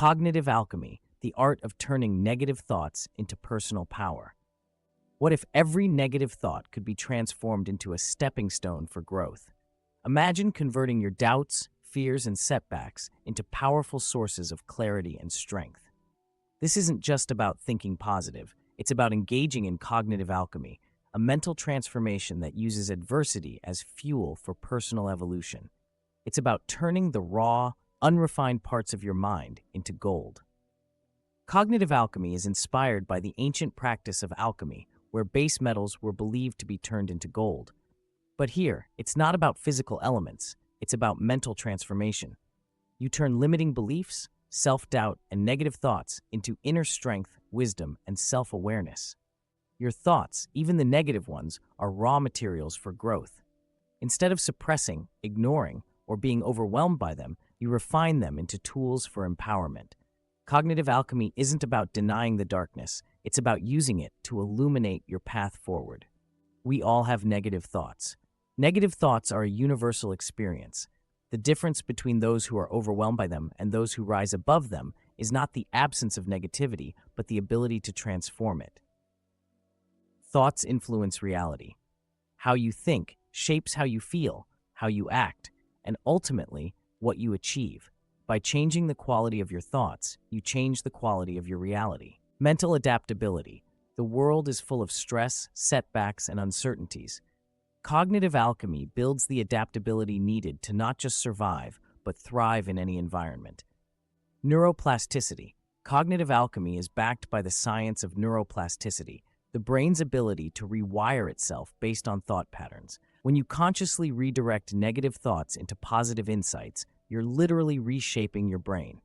Cognitive alchemy, the art of turning negative thoughts into personal power. What if every negative thought could be transformed into a stepping stone for growth? Imagine converting your doubts, fears, and setbacks into powerful sources of clarity and strength. This isn't just about thinking positive, it's about engaging in cognitive alchemy, a mental transformation that uses adversity as fuel for personal evolution. It's about turning the raw, unrefined parts of your mind into gold. Cognitive alchemy is inspired by the ancient practice of alchemy, where base metals were believed to be turned into gold. But here, it's not about physical elements, it's about mental transformation. You turn limiting beliefs, self-doubt, and negative thoughts into inner strength, wisdom, and self-awareness. Your thoughts, even the negative ones, are raw materials for growth. Instead of suppressing, ignoring, or being overwhelmed by them, you refine them into tools for empowerment. Cognitive alchemy isn't about denying the darkness, it's about using it to illuminate your path forward. We all have negative thoughts. Negative thoughts are a universal experience. The difference between those who are overwhelmed by them and those who rise above them is not the absence of negativity, but the ability to transform it. Thoughts influence reality. How you think shapes how you feel, how you act, and ultimately, what you achieve. By changing the quality of your thoughts, you change the quality of your reality. Mental adaptability. The world is full of stress, setbacks, and uncertainties. Cognitive alchemy builds the adaptability needed to not just survive, but thrive in any environment. Neuroplasticity. Cognitive alchemy is backed by the science of neuroplasticity, the brain's ability to rewire itself based on thought patterns. When you consciously redirect negative thoughts into positive insights, you're literally reshaping your brain.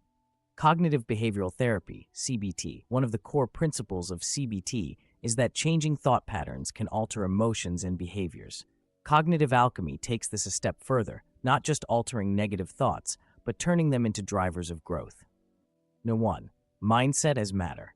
Cognitive behavioral therapy, CBT. One of the core principles of CBT is that changing thought patterns can alter emotions and behaviors. Cognitive alchemy takes this a step further, not just altering negative thoughts, but turning them into drivers of growth. 1. Mindset as matter.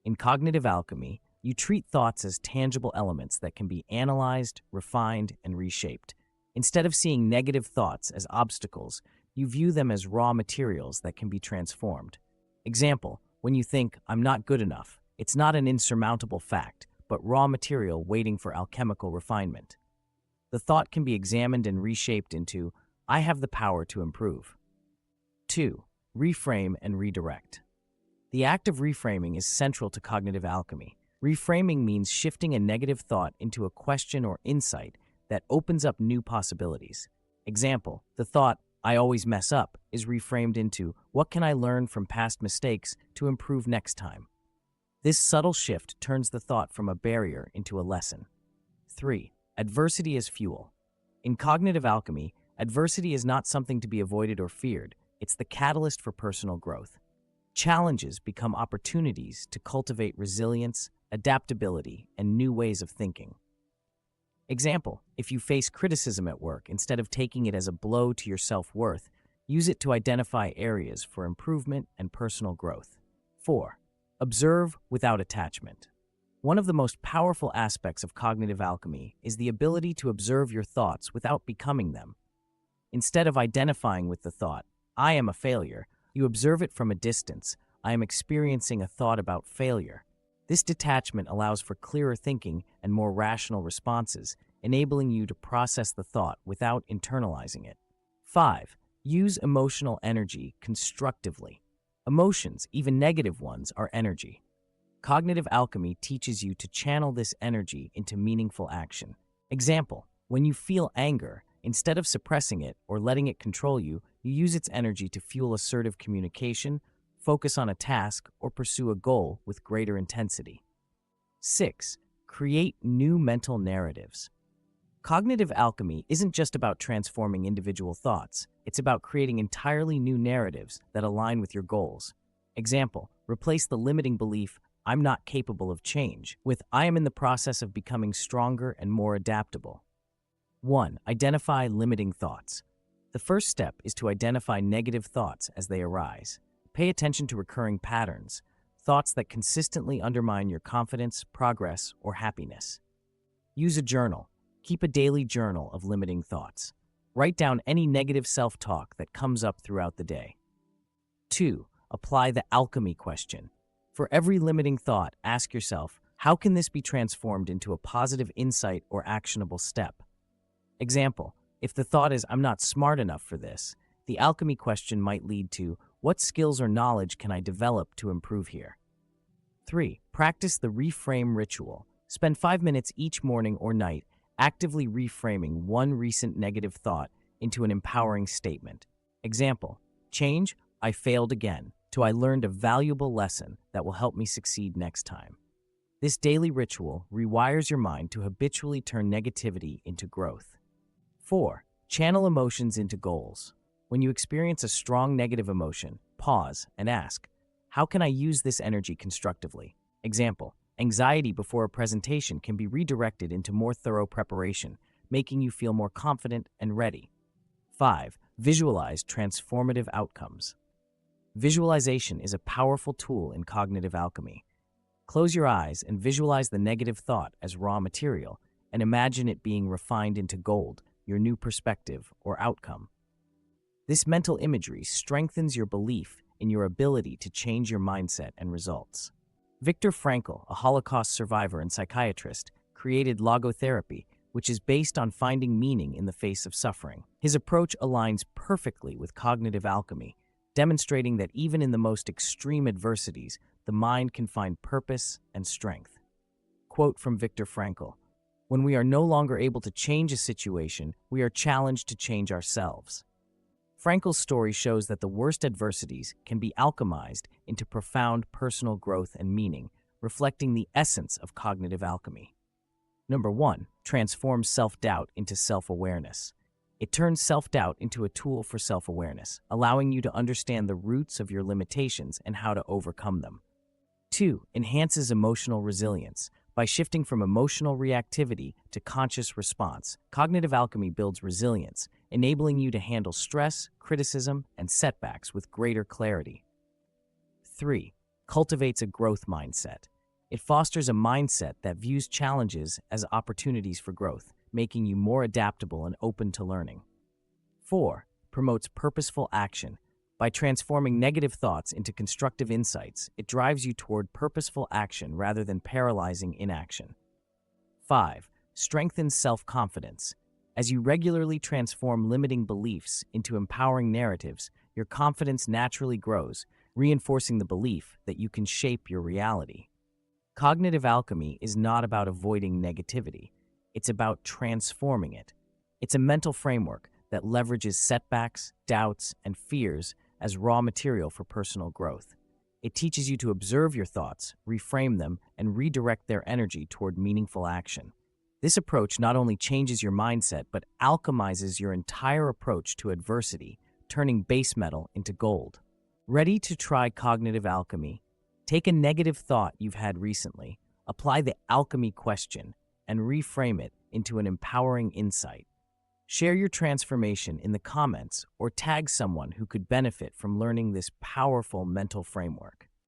In cognitive alchemy, you treat thoughts as tangible elements that can be analyzed, refined, and reshaped. Instead of seeing negative thoughts as obstacles, you view them as raw materials that can be transformed. Example, when you think, "I'm not good enough," it's not an insurmountable fact, but raw material waiting for alchemical refinement. The thought can be examined and reshaped into, "I have the power to improve." 2. Reframe and redirect. The act of reframing is central to cognitive alchemy. Reframing means shifting a negative thought into a question or insight that opens up new possibilities. Example, the thought, "I always mess up," is reframed into, "What can I learn from past mistakes to improve next time?" This subtle shift turns the thought from a barrier into a lesson. 3. Adversity as fuel. In cognitive alchemy, adversity is not something to be avoided or feared, it's the catalyst for personal growth. Challenges become opportunities to cultivate resilience, adaptability, and new ways of thinking. Example, if you face criticism at work, instead of taking it as a blow to your self-worth, use it to identify areas for improvement and personal growth. 4. Observe without attachment. One of the most powerful aspects of cognitive alchemy is the ability to observe your thoughts without becoming them. Instead of identifying with the thought, "I am a failure," you observe it from a distance. "I am experiencing a thought about failure." This detachment allows for clearer thinking and more rational responses, enabling you to process the thought without internalizing it. 5. Use emotional energy constructively. Emotions, even negative ones, are energy. Cognitive alchemy teaches you to channel this energy into meaningful action. Example, when you feel anger, instead of suppressing it or letting it control you, you use its energy to fuel assertive communication, focus on a task, or pursue a goal with greater intensity. 6. Create new mental narratives. Cognitive alchemy isn't just about transforming individual thoughts, it's about creating entirely new narratives that align with your goals. Example, replace the limiting belief, "I'm not capable of change," with "I am in the process of becoming stronger and more adaptable." 1. Identify limiting thoughts. The first step is to identify negative thoughts as they arise. Pay attention to recurring patterns, thoughts that consistently undermine your confidence, progress, or happiness. Use a journal. Keep a daily journal of limiting thoughts. Write down any negative self-talk that comes up throughout the day. 2. apply the alchemy question. For every limiting thought, ask yourself, how can this be transformed into a positive insight or actionable step? Example, if the thought is, I'm not smart enough for this, the alchemy question might lead to, what skills or knowledge can I develop to improve here? 3. Practice the reframe ritual. Spend 5 minutes each morning or night actively reframing one recent negative thought into an empowering statement. Example, change, I failed again, to I learned a valuable lesson that will help me succeed next time. This daily ritual rewires your mind to habitually turn negativity into growth. 4. Channel emotions into goals. When you experience a strong negative emotion, pause and ask, how can I use this energy constructively? Example, anxiety before a presentation can be redirected into more thorough preparation, making you feel more confident and ready. 5. Visualize transformative outcomes. Visualization is a powerful tool in cognitive alchemy. Close your eyes and visualize the negative thought as raw material and imagine it being refined into gold, your new perspective or outcome. This mental imagery strengthens your belief in your ability to change your mindset and results. Viktor Frankl, a Holocaust survivor and psychiatrist, created logotherapy, which is based on finding meaning in the face of suffering. His approach aligns perfectly with cognitive alchemy, demonstrating that even in the most extreme adversities, the mind can find purpose and strength. Quote from Viktor Frankl, when we are no longer able to change a situation, we are challenged to change ourselves. Frankl's story shows that the worst adversities can be alchemized into profound personal growth and meaning, reflecting the essence of cognitive alchemy. Number 1. Transform self-doubt into self-awareness. It turns self-doubt into a tool for self-awareness, allowing you to understand the roots of your limitations and how to overcome them. 2. Enhances emotional resilience. By shifting from emotional reactivity to conscious response, cognitive alchemy builds resilience, enabling you to handle stress, criticism, and setbacks with greater clarity. 3. Cultivates a growth mindset. It fosters a mindset that views challenges as opportunities for growth, making you more adaptable and open to learning. 4. Promotes purposeful action. By transforming negative thoughts into constructive insights, it drives you toward purposeful action rather than paralyzing inaction. 5. Strengthens self-confidence. As you regularly transform limiting beliefs into empowering narratives, your confidence naturally grows, reinforcing the belief that you can shape your reality. Cognitive alchemy is not about avoiding negativity. It's about transforming it. It's a mental framework that leverages setbacks, doubts, and fears as raw material for personal growth. It teaches you to observe your thoughts, reframe them, and redirect their energy toward meaningful action. This approach not only changes your mindset, but alchemizes your entire approach to adversity, turning base metal into gold. Ready to try cognitive alchemy? Take a negative thought you've had recently, apply the alchemy question, and reframe it into an empowering insight. Share your transformation in the comments or tag someone who could benefit from learning this powerful mental framework.